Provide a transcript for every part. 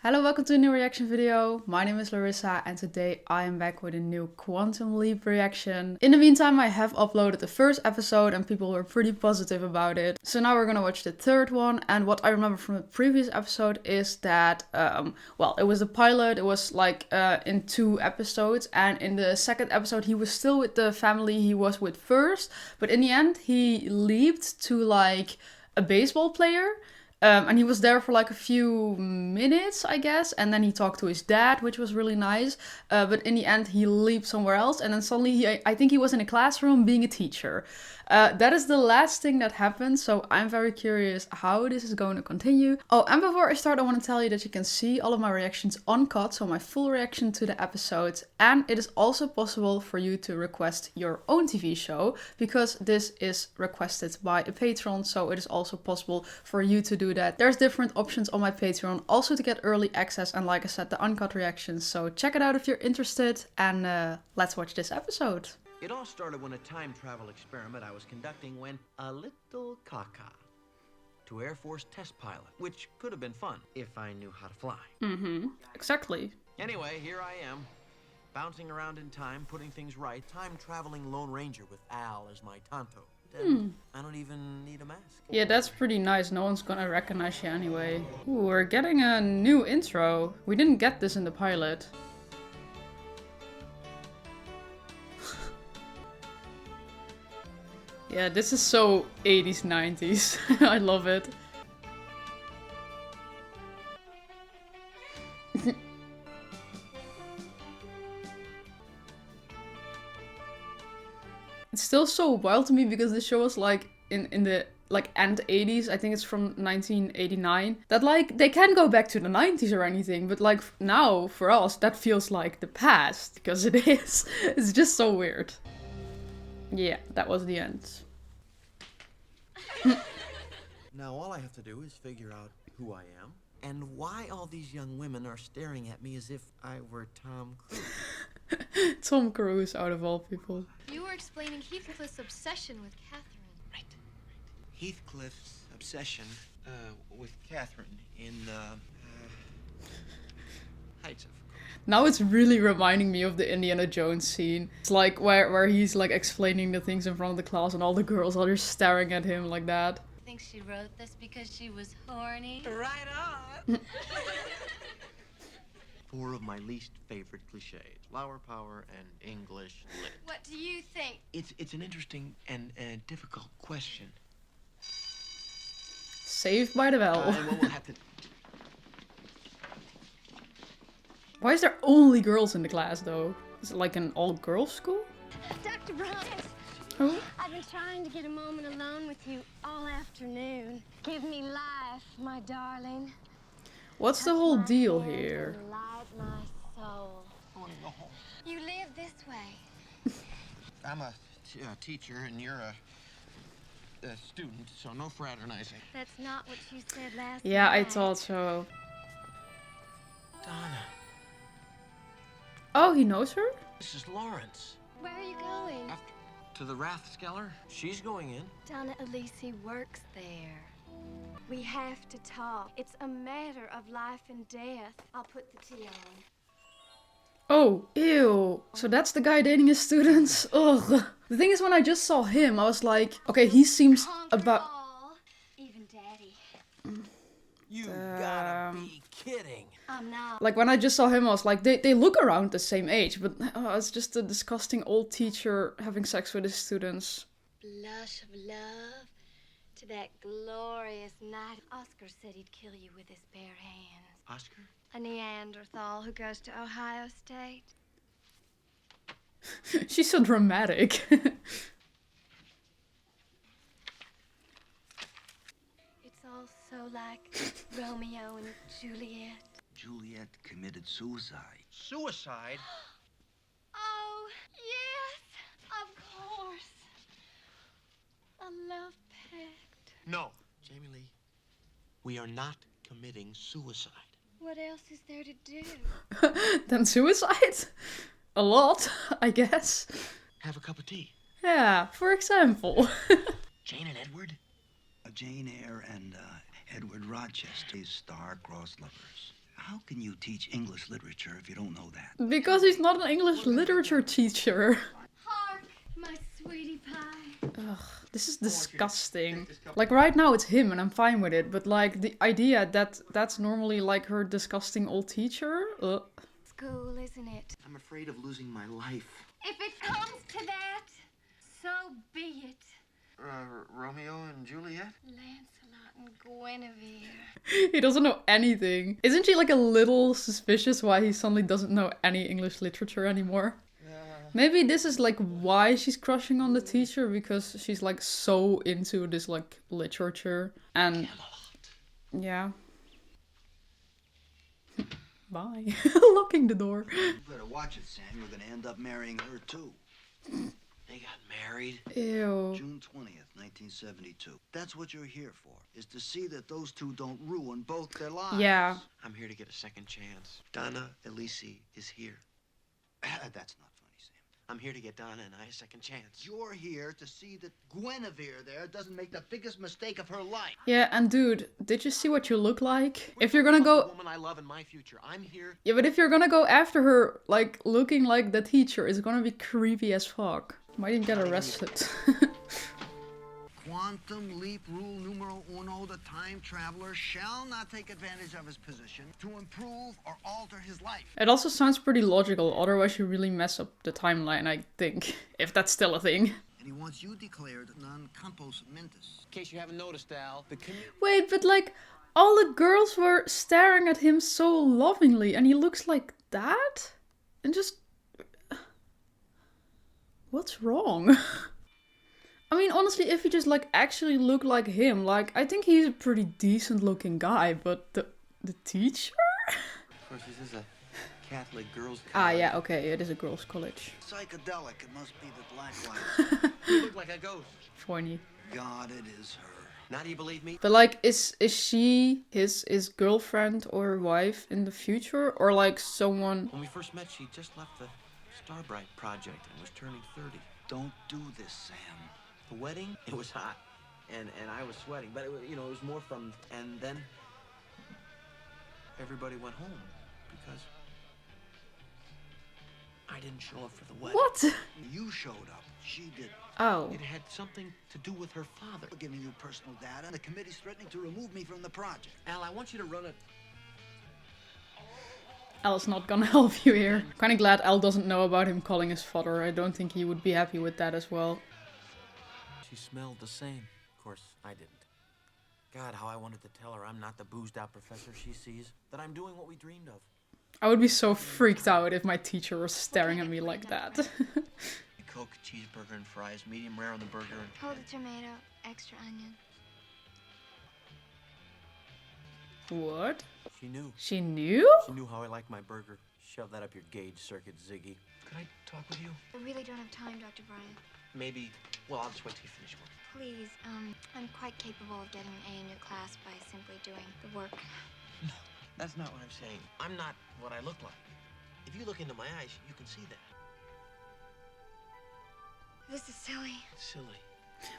Hello, welcome to a new reaction video. My name is Larissa and today I am back with a new Quantum Leap reaction. In the meantime, I have uploaded the first episode and people were pretty positive about it. So now we're gonna watch the third one, and what I remember from the previous episode is that, well, it was a pilot, it was like in 2 episodes, and in the second episode he was still with the family he was with first, but in the end he leaped to like a baseball player. And he was there for like a few minutes, I guess, and then he talked to his dad, which was really nice. But in the end, he leaped somewhere else, and then suddenly I think he was in a classroom being a teacher. That is the last thing that happened, so I'm very curious how this is going to continue. Oh, and before I start, I want to tell you that you can see all of my reactions uncut, so my full reaction to the episodes, and it is also possible for you to request your own TV show, because this is requested by a patron, so it is also possible for you to do that. There's different options on my Patreon also to get early access and, like I said, the uncut reactions, so check it out if you're interested, and let's watch this episode. It all started when a time travel experiment I was conducting went a little caca to Air Force test pilot, which could have been fun if I knew how to fly. Exactly. Anyway, here I am, bouncing around in time, putting things right, time-traveling Lone Ranger with Al as my Tonto. I don't even need a mask. Yeah, that's pretty nice. No one's gonna recognize you anyway. Ooh, we're getting a new intro. We didn't get this in the pilot. Yeah, this is so 80s, 90s. I love it. It's still so wild to me because the show was like in the like end 80s. I think it's from 1989. That like they can go back to the 90s or anything, but like now for us that feels like the past because it is. It's just so weird. Yeah, that was the end. Now all I have to do is figure out who I am and why all these young women are staring at me as if I were Tom Cruise. Tom Cruise, out of all people. You were explaining Heathcliff's obsession with Katherine. Right. Heathcliff's obsession with Katherine in Heights of... Now it's really reminding me of the Indiana Jones scene. It's like where he's like explaining the things in front of the class and all the girls are just staring at him like that. I think she wrote this because she was horny. Right on! 4 of my least favorite cliches. Flower power and English lit. What do you think? It's an interesting and difficult question. Saved by the Bell. We'll have to... Why is there only girls in the class though? Is it like an all-girls school? Dr. Bryant, Who? I've been trying to get a moment alone with you all afternoon. Give me life, my darling. What's the whole deal here? Light my soul. I want to go home. You live this way. I'm a teacher and you're a student, so no fraternizing. That's not what you said last Yeah, night. I thought so. Donna, Oh, he knows her? this is Lawrence. Where are you going? After to the Rathskeller? She's going in. Donna Elise works there. We have to talk. It's a matter of life and death. I'll put the tea on. Oh, ew. So that's the guy dating his students? Ugh. The thing is, when I just saw him, I was like, okay, he seems about... All, even Daddy. You gotta be kidding. I'm not. Like, when I just saw him, I was like, they look around the same age, but it's just a disgusting old teacher having sex with his students. Blush of love to that glorious night. Oscar said he'd kill you with his bare hands. Oscar? A Neanderthal who goes to Ohio State. She's so dramatic. It's all so like Romeo and Juliet. Juliet committed suicide. Suicide? Oh, yes, of course. A love pact. No. Jamie Lee, we are not committing suicide. What else is there to do? Then suicide? A lot, I guess. Have a cup of tea. Yeah, for example. Jane and Edward? Jane Eyre and Edward Rochester, star-crossed lovers. How can you teach English literature if you don't know that? Because he's not an English literature teacher. Hark, my sweetie pie. Ugh, this is disgusting. Like right now it's him and I'm fine with it, but like the idea that that's normally like her disgusting old teacher. Ugh. School, isn't it? I'm afraid of losing my life. If it comes to that, so be it. Romeo and Juliet? Lancelot and Guinevere. He doesn't know anything. Isn't she like a little suspicious why he suddenly doesn't know any English literature anymore? Maybe this is like why she's crushing on the teacher, because she's like so into this like literature and yeah. Bye. Locking the door. You better watch it, Sam. You're gonna end up marrying her too. They got married. Ew. June 20th, 1972. That's what you're here for, is to see that those two don't ruin both their lives. Yeah. I'm here to get a second chance. Donna Elise is here. That's not funny, Sam. I'm here to get Donna and I a second chance. You're here to see that Guinevere there doesn't make the biggest mistake of her life. Yeah, and dude, did you see what you look like? If you're gonna go... The woman I love in my future. I'm here. Yeah, but if you're gonna go after her, like, looking like the teacher, it's gonna be creepy as fuck. Might even get arrested. Quantum leap rule numero uno, the time traveler shall not take advantage of his position to improve or alter his life. It also sounds pretty logical, otherwise you really mess up the timeline, I think. If that's still a thing. And he wants you declared non compos mentis. In case you haven't noticed, Al, the Wait, but like, all the girls were staring at him so lovingly, and he looks like that? And just... What's wrong? I mean, honestly, if he just like actually looked like him, like, I think he's a pretty decent looking guy, but the teacher? Of course, this is a Catholic girls' college. Ah, yeah, okay, it is a girls' college. Psychedelic, it must be the black light. You look like a ghost. Funny. God, it is her. Now do you believe me? But like, is she his girlfriend or wife in the future? Or like someone... When we first met, she just left the Starbright project and was turning 30. Don't do this, Sam. The wedding, it was hot, and I was sweating, but it was, you know, it was more from, and then everybody went home because I didn't show up for the wedding. What? You showed up. She didn't. Oh. It had something to do with her father. We're giving you personal data, and the committee's threatening to remove me from the project. Al, I want you to run it. Al's not gonna help you here. Kinda glad Al doesn't know about him calling his father. I don't think he would be happy with that as well. She smelled the same. Of course, I didn't. God, how I wanted to tell her I'm not the boozed-out professor she sees, that I'm doing what we dreamed of. I would be so freaked out if my teacher was staring at me like that. A Coke, cheeseburger, and fries, medium rare on the burger. Hold a tomato, extra onion. What? She knew. She knew? She knew how I like my burger. Shove that up your gauge circuit, Ziggy. Could I talk with you? I really don't have time, Dr. Brian. Maybe, well, I'll just wait till you finish work. Please, I'm quite capable of getting an A in your class by simply doing the work. No, that's not what I'm saying. I'm not what I look like. If you look into my eyes, you can see that. This is silly. Silly.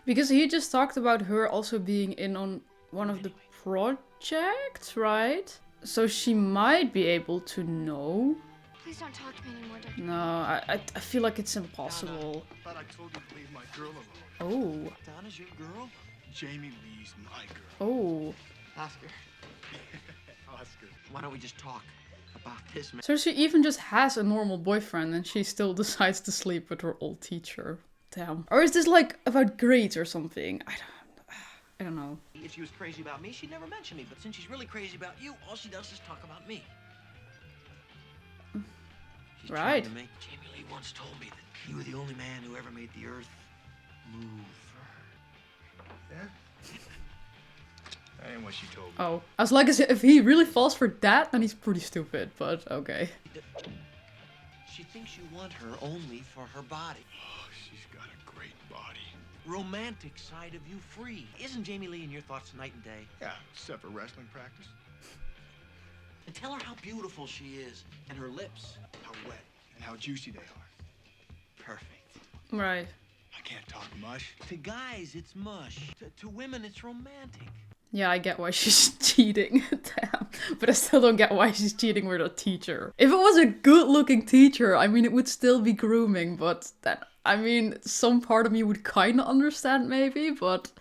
Because he just talked about her also being in on one of the projects, right? So she might be able to know. Please don't talk to me anymore, Dr. No, I feel like it's impossible. Thought I told you to leave my girl alone. Oh. Donna's your girl? Jamie Lee's my girl. Oh. Oscar. Oscar. Why don't we just talk about this, man? So she even just has a normal boyfriend and she still decides to sleep with her old teacher. Damn. Or is this like about grades or something? I don't know. If she was crazy about me, she'd never mention me. But since she's really crazy about you, all she does is talk about me. She's Right. trying to make... Jamie Lee once told me that you were the only man who ever made the earth move. Yeah? That ain't what she told me. Oh. I was like, if he really falls for that, then he's pretty stupid, but okay. She thinks you want her only for her body. Oh, she's got a great body. Romantic side of you free. Isn't Jamie Lee in your thoughts night and day? Yeah, except for wrestling practice. And tell her how beautiful she is. And her lips. How wet and how juicy they are. Perfect. Right. I can't talk mush. To guys, it's mush. To women, it's romantic. Yeah, I get why she's cheating. Damn. But I still don't get why she's cheating with a teacher. If it was a good-looking teacher, I mean, it would still be grooming, but then, I mean, some part of me would kind of understand maybe, but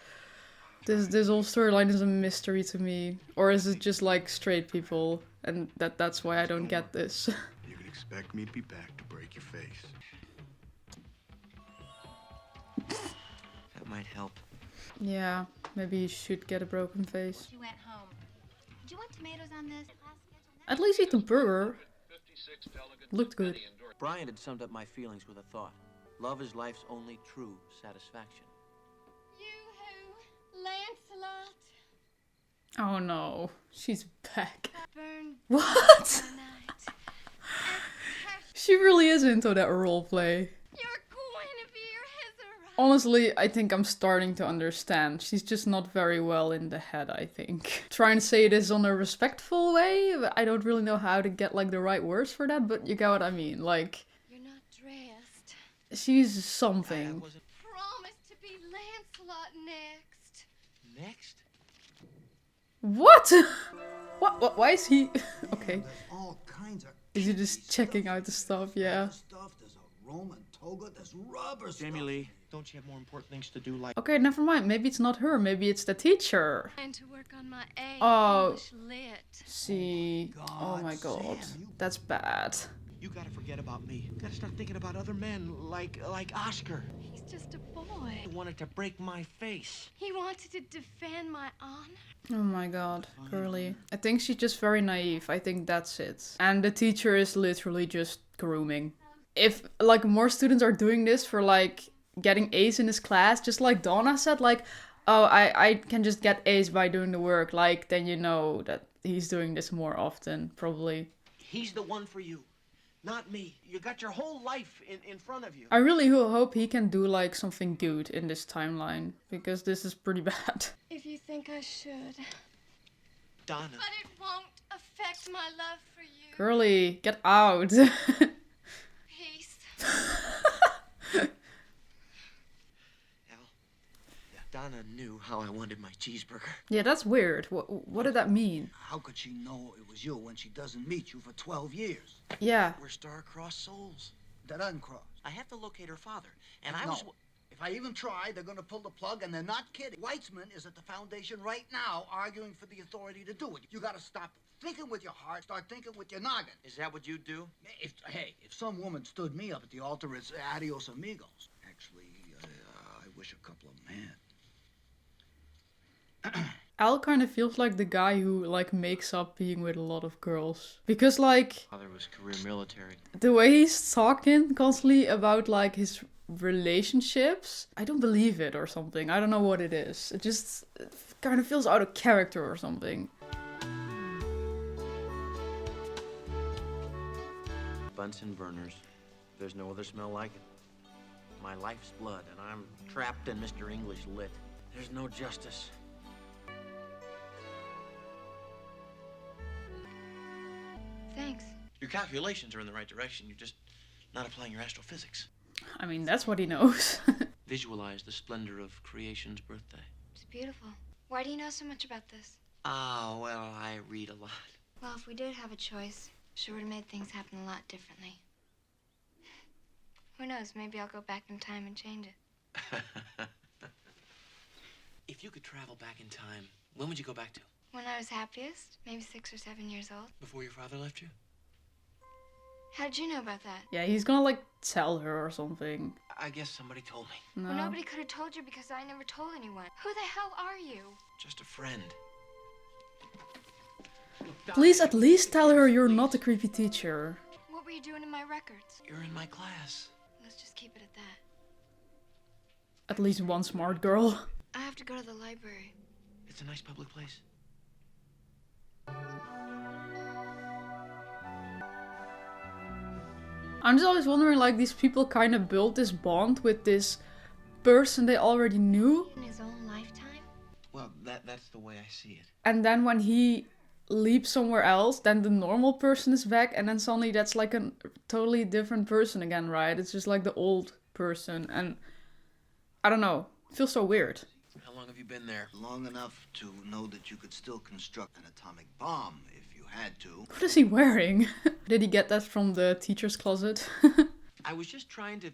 this whole storyline is a mystery to me. Or is it just like straight people, and that's why I don't get this? You can expect me to be back to break your face. That might help. Yeah, maybe you should get a broken face. She went home. Do you want tomatoes on this? At least eat the burger. Looked good. Brian had summed up my feelings with a thought. Love is life's only true satisfaction. You-hoo, Lancelot. Oh no, she's back. Burn What? tonight. She really is into that roleplay. Your Guinevere has arrived. Honestly, I think I'm starting to understand. She's just not very well in the head, I think. Trying to say this on a respectful way, but I don't really know how to get like the right words for that, but you get what I mean. Like, You're not dressed. she's I something. wasn't. Promise to be Lancelot next. Next? What? What? Why is he? Okay. There's all kinds of Is he just checking out the stuff? Yeah. stuff. There's a Roman toga. There's rubber Jamie stuff. Lee, don't you have more important things to do like... Okay, never mind. Maybe it's not her. Maybe it's the teacher. Trying to work on my A. Oh. English lit. See. Oh my god. That's bad. You gotta forget about me. You gotta start thinking about other men, like Oscar. He's just a boy. He wanted to break my face. He wanted to defend my honor. Oh my god, girly. I think she's just very naive. I think that's it. And the teacher is literally just grooming. If like more students are doing this for like getting A's in his class, just like Donna said, like, oh, I can just get A's by doing the work, like, then you know that he's doing this more often, probably. He's the one for you, not me. You got your whole life in front of you. I really hope he can do like something good in this timeline, because this is pretty bad. If you think I should. Donna. But it won't affect my love for you. Girly, get out. Peace. Donna knew how I wanted my cheeseburger. Yeah, that's weird. What did that mean? How could she know it was you when she doesn't meet you for 12 years? Yeah. We're star-crossed souls. That uncross. I have to locate her father, and I No. was... If I even try, they're gonna pull the plug, and they're not kidding. Weitzman is at the foundation right now, arguing for the authority to do it. You gotta stop thinking with your heart, start thinking with your noggin. Is that what you do? If some woman stood me up at the altar, it's adios amigos. Actually, I wish a couple of men. Al kind of feels like the guy who like makes up being with a lot of girls. Because like Father was career military. the way he's talking constantly about like his relationships, I don't believe it or something. I don't know what it is. It just kind of feels out of character or something. Bunsen burners. There's no other smell like it. My life's blood, and I'm trapped in Mr. English lit. There's no justice. Thanks. Your calculations are in the right direction. You're just not applying your astrophysics. I mean, that's what he knows. Visualize the splendor of creation's birthday. It's beautiful. Why do you know so much about this? Ah, well, I read a lot. Well, if we did have a choice, sure would have made things happen a lot differently. Who knows, maybe I'll go back in time and change it. If you could travel back in time, when would you go back to? When I was happiest, maybe 6 or 7 years old. Before your father left you? How did you know about that? Yeah, he's gonna like tell her or something. I guess somebody told me. No. Well, nobody could have told you because I never told anyone. Who the hell are you? Just a friend. Please at least tell her you're not a creepy teacher. What were you doing in my records? You're in my class. Let's just keep it at that. At least one smart girl. I have to go to the library. It's a nice public place. I'm just always wondering, like, these people kind of built this bond with this person they already knew. In his own lifetime? Well, that's the way I see it. And then when he leaps somewhere else, then the normal person is back. And then suddenly that's like a totally different person again, right? It's just like the old person. And I don't know. It feels so weird. How long have you been there? Long enough to know that you could still construct an atomic bomb if you had to. What is he wearing? Did he get that from the teacher's closet? I was just trying to...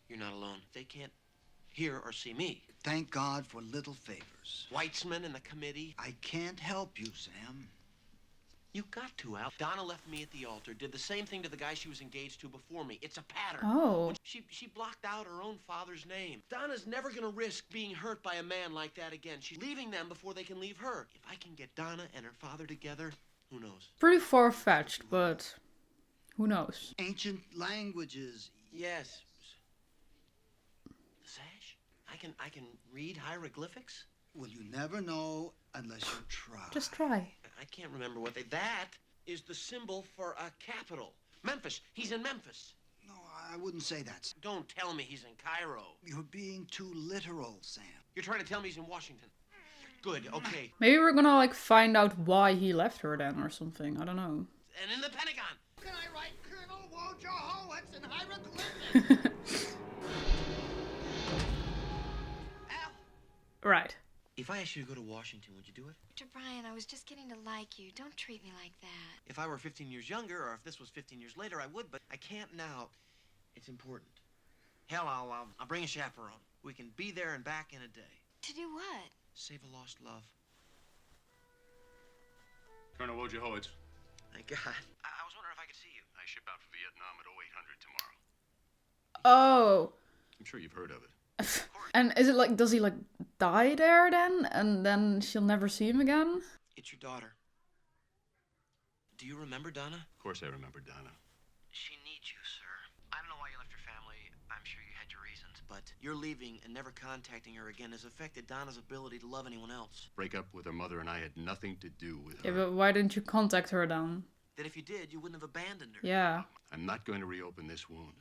You're not alone. They can't hear or see me. Thank God for little favors. Weitzman and the committee. I can't help you, Sam. You got to, Al. Donna left me at the altar, did the same thing to the guy she was engaged to before me. It's a pattern. Oh. She blocked out her own father's name. Donna's never gonna risk being hurt by a man like that again. She's leaving them before they can leave her. If I can get Donna and her father together, who knows? Pretty far-fetched, but who knows? Ancient languages. Yes. Sash? I can read hieroglyphics? Well, you never know unless you try. Just try. I can't remember what they... That is the symbol for a capital. Memphis. He's in Memphis. No, I wouldn't say that. Don't tell me he's in Cairo. You're being too literal, Sam. You're trying to tell me he's in Washington. Good, okay. Maybe we're gonna like find out why he left her then or something. I don't know. And in the Pentagon. Can I write Colonel Wojciechowicz in hieroglyphics? Al! Right. If I asked you to go to Washington, would you do it? Mr. Brian, I was just getting to like you. Don't treat me like that. If I were 15 years younger, or if this was 15 years later, I would, but I can't now. It's important. Hell, I'll bring a chaperone. We can be there and back in a day. To do what? Save a lost love. Colonel Wojciechowicz. Thank God. I was wondering if I could see you. I ship out for Vietnam at 0800 tomorrow. Oh. I'm sure you've heard of it. And is it like, does he like die there then? And then she'll never see him again? It's your daughter. Do you remember Donna? Of course I remember Donna. She needs you, sir. I don't know why you left your family. I'm sure you had your reasons. But your leaving and never contacting her again has affected Donna's ability to love anyone else. Break up with her mother and I had nothing to do with her. Yeah, but why didn't you contact her then? That if you did, you wouldn't have abandoned her. Yeah. I'm not going to reopen this wound.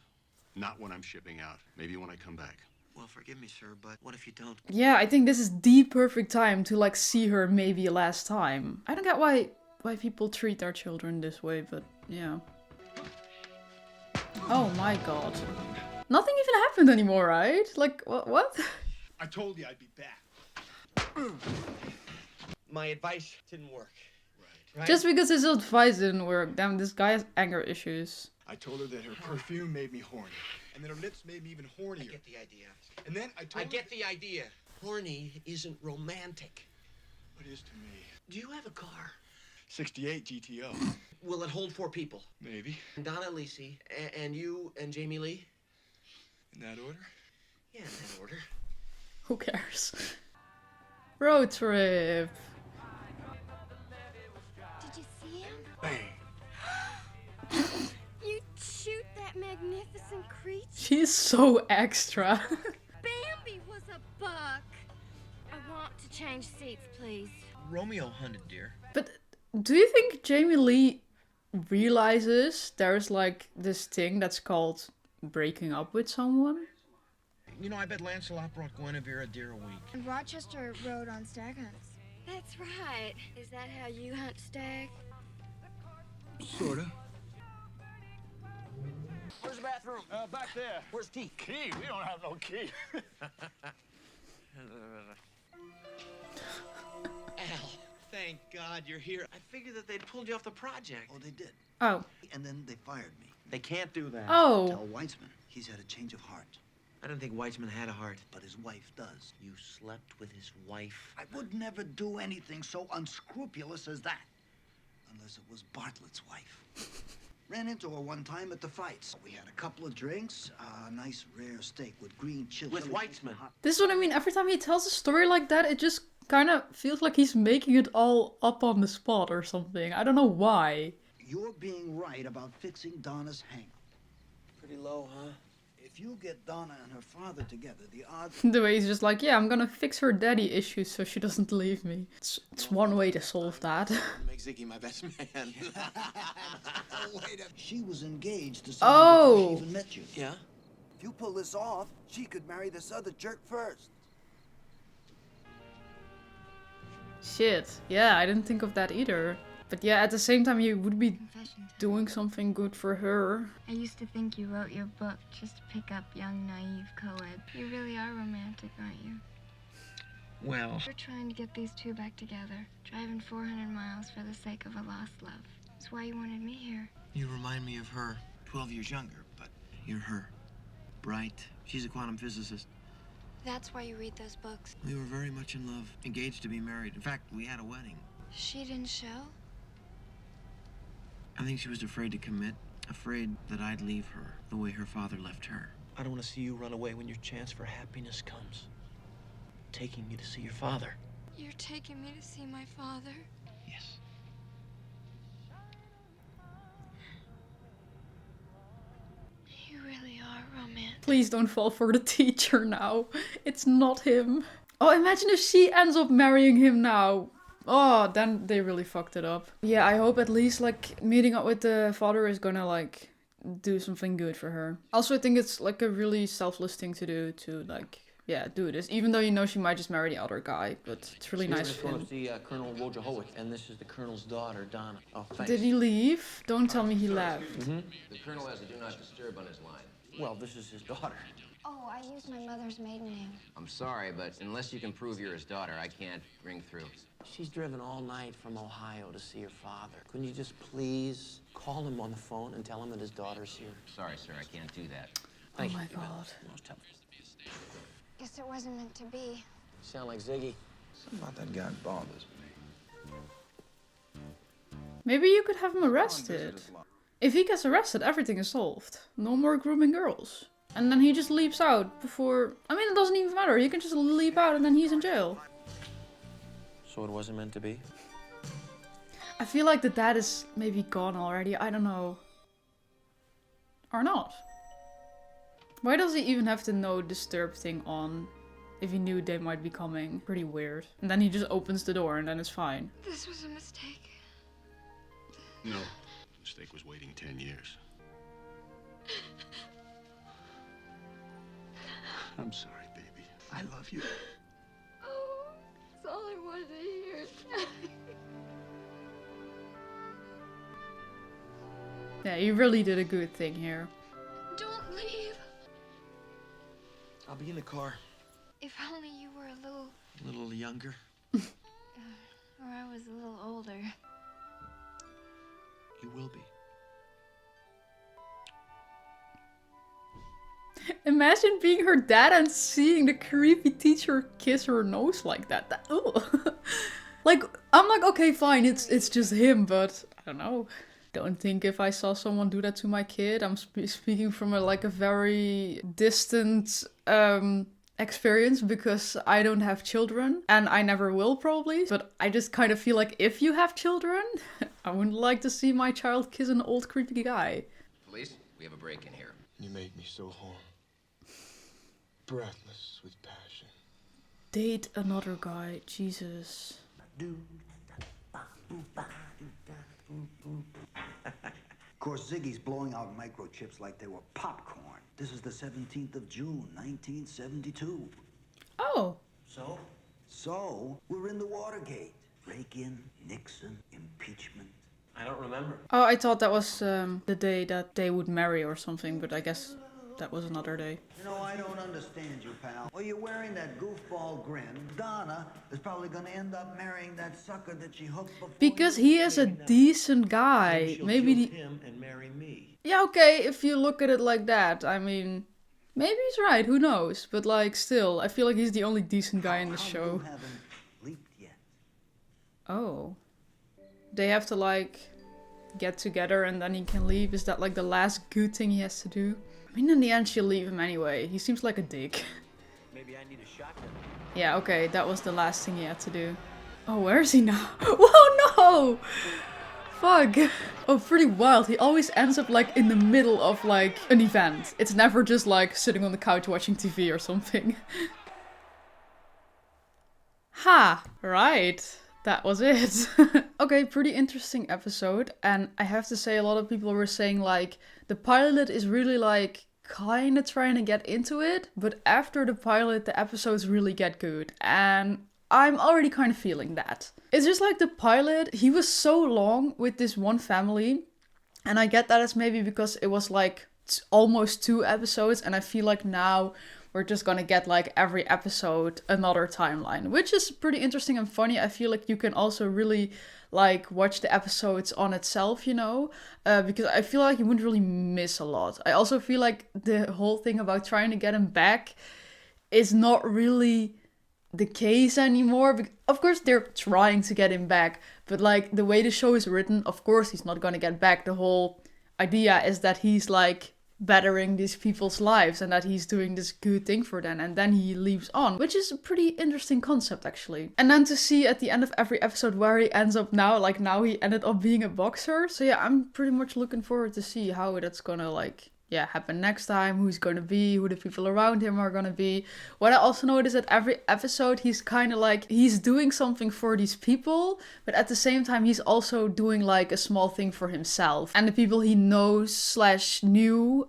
Not when I'm shipping out. Maybe when I come back. Well, forgive me, sir, but what if you don't? Yeah, I think this is the perfect time to like see her maybe last time. I don't get why people treat their children this way, but yeah. Oh my god. Nothing even happened anymore, right? Like, what? I told you I'd be back. My advice didn't work. Right? Just because his advice didn't work. Damn, this guy has anger issues. I told her that her perfume made me horny. And that her lips made me even hornier. I get the idea. And then I told her... get the idea. Horny isn't romantic. What is to me? Do you have a car? 68 GTO. Will it hold 4 people? Maybe. Donna Lisi, and you and Jamie Lee? In that order? Yeah, in that order. Who cares? Road trip. Did you see him? Bang. You shoot that magnificent creature? She's so extra. Bambi was a buck. I want to change seats, please. Romeo hunted deer. But do you think Jamie Lee realizes there's like this thing that's called breaking up with someone? You know, I bet Lancelot brought Guinevere a deer a week. And Rochester rode on stag hunts. That's right. Is that how you hunt stag? Sorta. Where's the bathroom? Back there. Where's T? Key? We don't have no key. Al, thank God you're here. I figured that they'd pulled you off the project. Oh, they did. Oh. And then they fired me. They can't do that. Oh. Tell Weitzman he's had a change of heart. I don't think Weitzman had a heart. But his wife does. You slept with his wife. I would never do anything so unscrupulous as that. Unless it was Bartlett's wife. Ran into her one time at the fights. We had a couple of drinks, a nice rare steak with green chili. With Weitzman. This is what I mean. Every time he tells a story like that, it just kind of feels like he's making it all up on the spot or something. I don't know why. You're being right about fixing Donna's hang-up. Pretty low, huh? If you get Donna and her father together, the odds... The way he's just like, yeah, I'm gonna fix her daddy issues so she doesn't leave me. It's one way to solve that. Make Ziggy my best man. She was engaged to someone before she Oh. even met you. Yeah? If you pull this off, she could marry this other jerk first. Shit. Yeah, I didn't think of that either. But yeah, at the same time, you would be Confession time. doing something good for her. I used to think you wrote your book just to pick up young, naive co-ed. You really are romantic, aren't you? Well, We're trying to get these two back together, driving 400 miles for the sake of a lost love. That's why you wanted me here. you remind me of her. 12 years younger, but you're her. Bright. She's a quantum physicist. That's why you read those books. We were very much in love, engaged to be married. In fact, we had a wedding. She didn't show? I think she was afraid to commit, afraid that I'd leave her the way her father left her. I don't want to see you run away when your chance for happiness comes. Taking you to see your father. You're taking me to see my father? Yes. You really are romantic. Please don't fall for the teacher now. It's not him. Oh, imagine if she ends up marrying him now. Oh, then they really fucked it up. Yeah, I hope at least, like, meeting up with the father is gonna, like, do something good for her. Also, I think it's, like, a really selfless thing to do to, like, yeah, do this. Even though you know she might just marry the other guy, but it's really nice of him. The Colonel Wojciechowicz, and this is the Colonel's daughter, Donna. Oh, thanks. Did he leave? Don't tell me he left. Mm-hmm. The Colonel has a do not disturb on his line. Well, this is his daughter. Oh, I used my mother's maiden name. I'm sorry, but unless you can prove you're his daughter, I can't ring through. She's driven all night from Ohio to see her father. Couldn't you just please call him on the phone and tell him that his daughter's here? Sorry, sir, I can't do that. Oh my god. Guess it wasn't meant to be. You sound like Ziggy. Something about that guy bothers me. Maybe you could have him arrested. If he gets arrested, everything is solved. No more grooming girls. And then he just leaps out before... I mean, it doesn't even matter. He can just leap out and then he's in jail. So it wasn't meant to be? I feel like the dad is maybe gone already. I don't know. Or not. Why does he even have the no disturb thing on if he knew they might be coming? Pretty weird. And then he just opens the door and then it's fine. This was a mistake. No. The mistake was waiting 10 years. I'm sorry, baby. I love you. Oh, that's all I wanted to hear. Yeah, he really did a good thing here. Don't leave. I'll be in the car. If only you were a little younger. or I was a little older. You will be. Imagine being her dad and seeing the creepy teacher kiss her nose like that. Ugh. Like, I'm like, okay, fine, it's just him, but I don't know. Don't think if I saw someone do that to my kid. I'm speaking from a very distant experience because I don't have children and I never will probably. But I just kind of feel like if you have children, I wouldn't like to see my child kiss an old creepy guy. Police, we have a break in here. You made me so warm. Breathless with passion. Date another guy, Jesus. Of course, Ziggy's blowing out microchips like they were popcorn. This is the 17th of June, 1972. Oh. So, we're in the Watergate. Break-in, Nixon, impeachment. I don't remember. Oh, I thought that was the day that they would marry or something, but I guess that was another day. You know, I don't understand you, pal. Well, you're wearing that goofball grin. Donna is probably gonna end up marrying that sucker that she hooked before. Because he is a decent guy. Maybe him and marry me. Yeah, okay, if you look at it like that. I mean, maybe he's right, who knows? But like, still, I feel like he's the only decent guy in the show. You haven't leaped yet. Oh. They have to like get together and then he can leave. Is that like the last good thing he has to do? I mean, in the end, she'll leave him anyway. He seems like a dick. Maybe I need a shotgun. Yeah, okay, that was the last thing he had to do. Oh, where is he now? Whoa, no! Fuck. Oh, pretty wild. He always ends up like in the middle of like an event. It's never just like sitting on the couch watching TV or something. Ha! Right. That was it. Okay, pretty interesting episode. And I have to say, a lot of people were saying like, the pilot is really like, kind of trying to get into it. But after the pilot, the episodes really get good. And I'm already kind of feeling that. It's just like the pilot, he was so long with this one family. And I get that it's maybe because it was like almost 2 episodes. And I feel like now we're just gonna get like every episode another timeline, which is pretty interesting and funny. I feel like you can also really like watch the episodes on itself, you know, because I feel like you wouldn't really miss a lot. I also feel like the whole thing about trying to get him back is not really the case anymore. Of course they're trying to get him back, but like the way the show is written, of course he's not gonna get back. The whole idea is that he's like bettering these people's lives and that he's doing this good thing for them, and then he leaves on, which is a pretty interesting concept actually. And then to see at the end of every episode where he ends up now, like now he ended up being a boxer. So yeah, I'm pretty much looking forward to see how that's gonna like happen next time, who's gonna be, who the people around him are gonna be. What I also noticed that every episode he's kind of like, he's doing something for these people, but at the same time he's also doing like a small thing for himself and the people he knows / knew.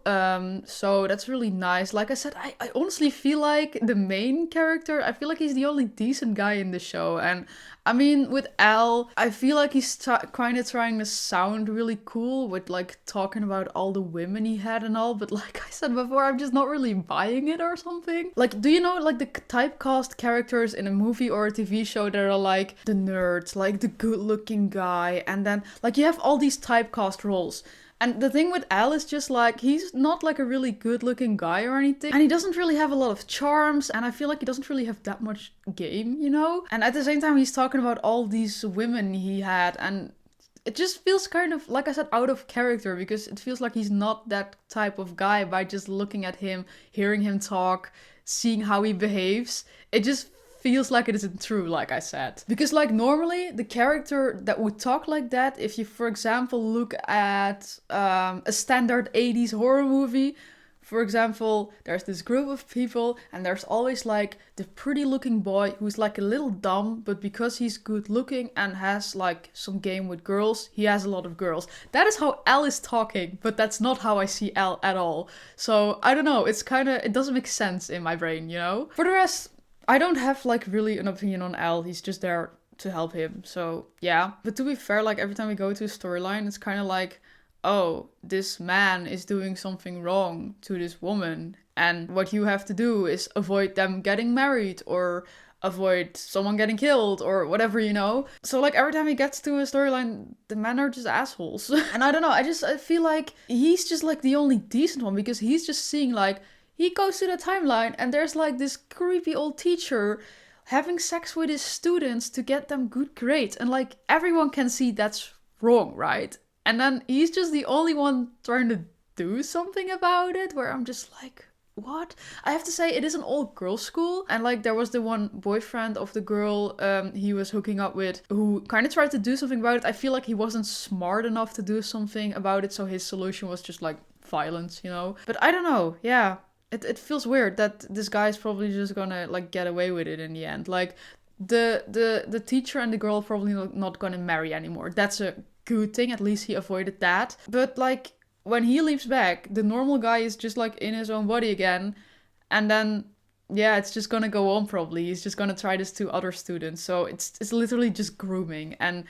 So that's really nice. Like I said, I honestly feel like the main character, I feel like he's the only decent guy in the show. And I mean, with Al, I feel like he's kind of trying to sound really cool with like talking about all the women he had and all, but like I said before, I'm just not really buying it or something. Like, do you know like the typecast characters in a movie or a TV show that are like the nerds, like the good looking guy, and then like you have all these typecast roles. And the thing with Al is just like, he's not like a really good looking guy or anything. And he doesn't really have a lot of charms. And I feel like he doesn't really have that much game, you know? And at the same time, he's talking about all these women he had. And it just feels kind of, like I said, out of character. Because it feels like he's not that type of guy by just looking at him, hearing him talk, seeing how he behaves. It just feels like it isn't true, like I said. Because like normally the character that would talk like that, if you for example look at a standard 80s horror movie, for example, there's this group of people and there's always like the pretty looking boy who's like a little dumb, but because he's good looking and has like some game with girls, he has a lot of girls. That is how Al is talking, but that's not how I see Al at all. So I don't know, it's kind of, it doesn't make sense in my brain, you know? For the rest, I don't have like really an opinion on Al. He's just there to help him. So yeah. But to be fair, like every time we go to a storyline, it's kind of like, oh, this man is doing something wrong to this woman. And what you have to do is avoid them getting married or avoid someone getting killed or whatever, you know? So like every time he gets to a storyline, the men are just assholes. And I don't know, I feel like he's just like the only decent one because he's just seeing like, he goes to the timeline and there's like this creepy old teacher having sex with his students to get them good grades. And like everyone can see that's wrong, right? And then he's just the only one trying to do something about it, where I'm just like, what? I have to say, it is an all-girls school. And like there was the one boyfriend of the girl he was hooking up with who kind of tried to do something about it. I feel like he wasn't smart enough to do something about it. So his solution was just like violence, you know? But I don't know. Yeah. It feels weird that this guy is probably just gonna like get away with it in the end. Like the teacher and the girl probably not gonna marry anymore. That's a good thing. At least he avoided that. But like when he leaves back, the normal guy is just like in his own body again. And then yeah, it's just gonna go on probably. He's just gonna try this to other students. So it's literally just grooming. And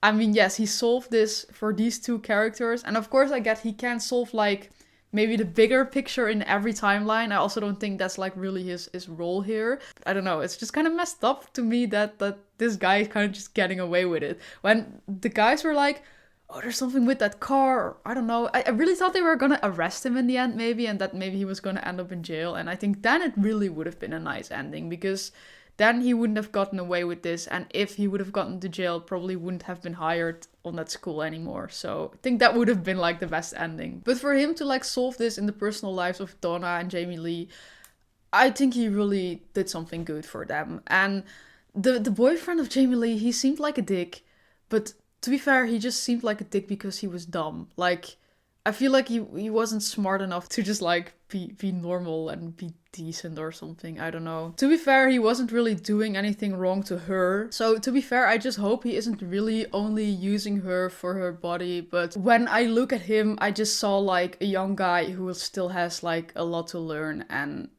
I mean, yes, he solved this for these two characters. And of course I get he can't solve like maybe the bigger picture in every timeline. I also don't think that's like really his role here. I don't know, it's just kind of messed up to me that this guy is kind of just getting away with it. When the guys were like, oh, there's something with that car, or I don't know. I really thought they were gonna arrest him in the end maybe, and that maybe he was gonna end up in jail. And I think then it really would have been a nice ending, because then he wouldn't have gotten away with this. And if he would have gotten to jail, probably wouldn't have been hired on that school anymore. So I think that would have been like the best ending. But for him to like solve this in the personal lives of Donna and Jamie Lee, I think he really did something good for them. And the boyfriend of Jamie Lee, he seemed like a dick. But to be fair, he just seemed like a dick because he was dumb. Like, I feel like he wasn't smart enough to just like be normal and be decent or something. I don't know. To be fair, he wasn't really doing anything wrong to her. So to be fair, I just hope he isn't really only using her for her body. But when I look at him, I just saw like a young guy who still has like a lot to learn. And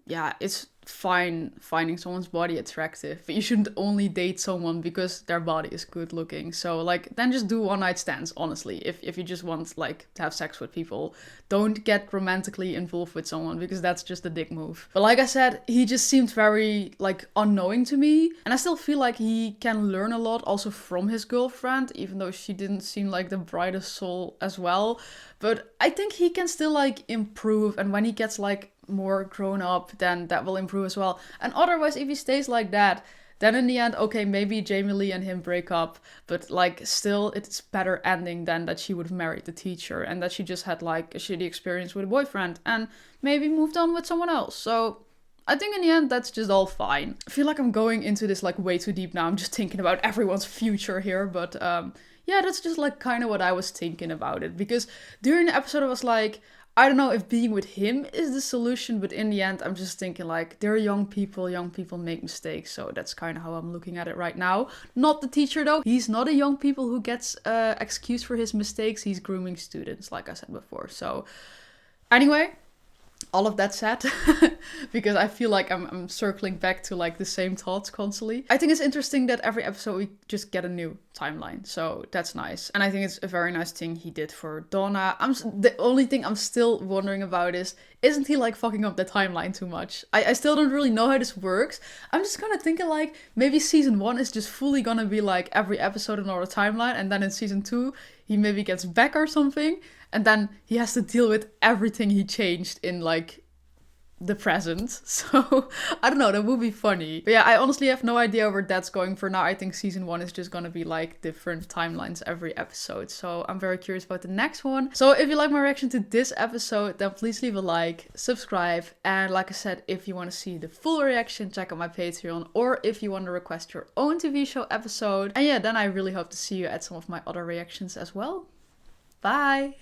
yeah, it's fine finding someone's body attractive, but you shouldn't only date someone because their body is good looking. So like, then just do one night stands, honestly. If you just want like to have sex with people, don't get romantically involved with someone, because that's just a dick move. But like I said, he just seemed very like unknowing to me, and I still feel like he can learn a lot also from his girlfriend, even though she didn't seem like the brightest soul as well. But I think he can still like improve, and when he gets like more grown up, then that will improve as well. And otherwise, if he stays like that, then in the end, okay, maybe Jamie Lee and him break up, but like still it's better ending than that she would have married the teacher and that she just had like a shitty experience with a boyfriend and maybe moved on with someone else. So I think in the end, that's just all fine. I feel like I'm going into this like way too deep now. I'm just thinking about everyone's future here, but yeah, that's just like kind of what I was thinking about it, because during the episode I was like, I don't know if being with him is the solution, but in the end, I'm just thinking like, they're young people make mistakes. So that's kind of how I'm looking at it right now. Not the teacher though. He's not a young people who gets excused for his mistakes. He's grooming students, like I said before. So anyway, all of that said, because I feel like I'm circling back to like the same thoughts constantly. I think it's interesting that every episode we just get a new timeline, so that's nice. And I think it's a very nice thing he did for Donna. The only thing I'm still wondering about is, isn't he like fucking up the timeline too much? I still don't really know how this works. I'm just kind of thinking like, maybe season 1 is just fully gonna be like every episode another timeline, and then in season 2 he maybe gets back or something, and then he has to deal with everything he changed in like the present. So I don't know, that would be funny. But yeah, I honestly have no idea where that's going for now. I think season 1 is just gonna be like different timelines every episode. So I'm very curious about the next one. So if you like my reaction to this episode, then please leave a like, subscribe, and like I said, if you want to see the full reaction, check out my Patreon, or if you want to request your own TV show episode. And yeah, then I really hope to see you at some of my other reactions as well. Bye!